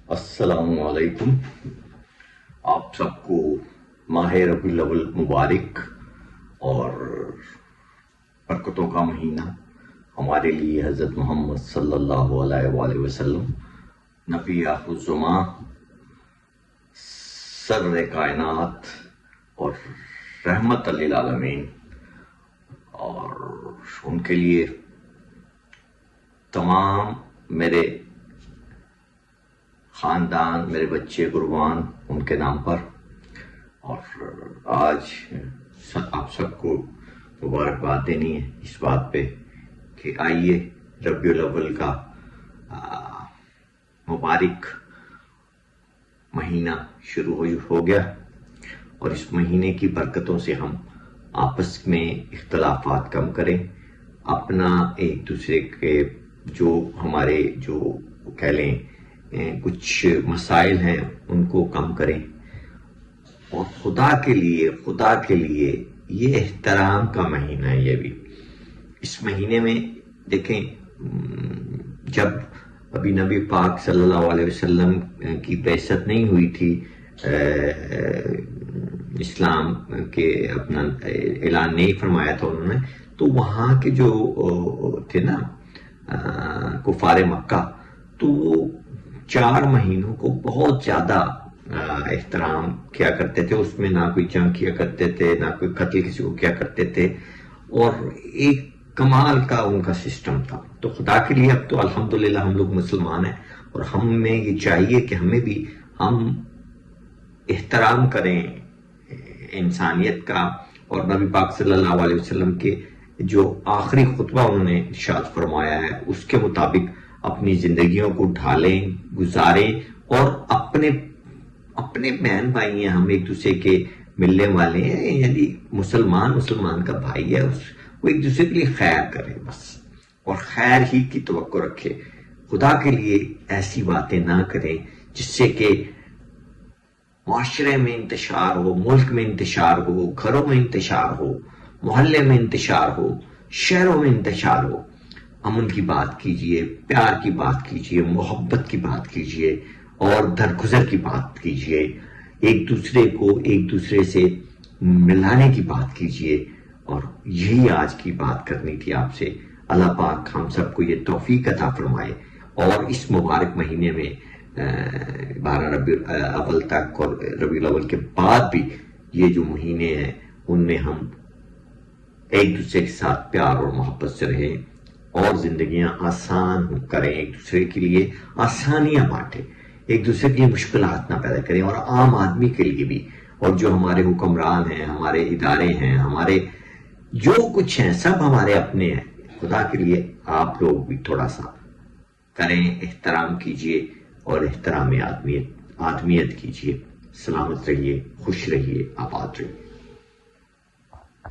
السلام علیکم. آپ سب کو ماہ ربیع الاول مبارک اور برکتوں کا مہینہ. ہمارے لیے حضرت محمد صلی اللہ علیہ وآلہ وسلم نبی آخر الزماں، سر کائنات اور رحمت للعالمین، اور ان کے لیے تمام میرے خاندان، میرے بچے قربان ان کے نام پر. اور آج آپ سب کو مبارکباد دینی ہے اس بات پہ کہ آئیے ربیع الاول کا مبارک مہینہ شروع ہو گیا، اور اس مہینے کی برکتوں سے ہم آپس میں اختلافات کم کریں، اپنا ایک دوسرے کے جو ہمارے جو کہہ لیں کچھ مسائل ہیں ان کو کم کریں، اور خدا کے لیے یہ احترام کا مہینہ ہے. یہ بھی اس مہینے میں دیکھیں، جب ابھی نبی پاک صلی اللہ علیہ وسلم کی بعثت نہیں ہوئی تھی، اسلام کے اپنا اعلان نہیں فرمایا تھا انہوں نے، تو وہاں کے جو تھے نا کفار مکہ، تو وہ 4 مہینوں کو بہت زیادہ احترام کیا کرتے تھے. اس میں نہ کوئی جنگ کیا کرتے تھے، نہ کوئی قتل کسی کو کیا کرتے تھے، اور ایک کمال کا ان کا سسٹم تھا. تو خدا کے لیے اب تو الحمدللہ ہم لوگ مسلمان ہیں، اور ہم میں یہ چاہیے کہ ہمیں بھی ہم احترام کریں انسانیت کا. اور نبی پاک صلی اللہ علیہ وسلم کے جو آخری خطبہ انہوں نے ارشاد فرمایا ہے اس کے مطابق اپنی زندگیوں کو ڈھالیں، گزاریں، اور اپنے بہن بھائی ہیں، ہم ایک دوسرے کے ملنے والے ہیں، یعنی مسلمان کا بھائی ہے، وہ ایک دوسرے کے لیے خیر کرے بس، اور خیر ہی کی توقع رکھے. خدا کے لیے ایسی باتیں نہ کریں جس سے کہ معاشرے میں انتشار ہو، ملک میں انتشار ہو، گھروں میں انتشار ہو، محلے میں انتشار ہو، شہروں میں انتشار ہو. امن کی بات کیجئے، پیار کی بات کیجئے، محبت کی بات کیجئے، اور درگزر کی بات کیجئے. ایک دوسرے سے ملانے کی بات کیجئے. اور یہی آج کی بات کرنی تھی آپ سے. اللہ پاک ہم سب کو یہ توفیق عطا فرمائے، اور اس مبارک مہینے میں 12 ربیع الاول تک اور ربیع الاول کے بعد بھی یہ جو مہینے ہیں ان میں ہم ایک دوسرے کے ساتھ پیار اور محبت سے رہیں، اور زندگیاں آسان کریں، ایک دوسرے کے لیے آسانیاں بانٹیں، ایک دوسرے کے لیے مشکلات نہ پیدا کریں، اور عام آدمی کے لیے بھی. اور جو ہمارے حکمران ہیں، ہمارے ادارے ہیں، ہمارے جو کچھ ہیں، سب ہمارے اپنے ہیں. خدا کے لیے آپ لوگ بھی تھوڑا سا کریں، احترام کیجئے، اور احترام آدمیت کیجئے. سلامت رہیے، خوش رہیے، آباد رہیے.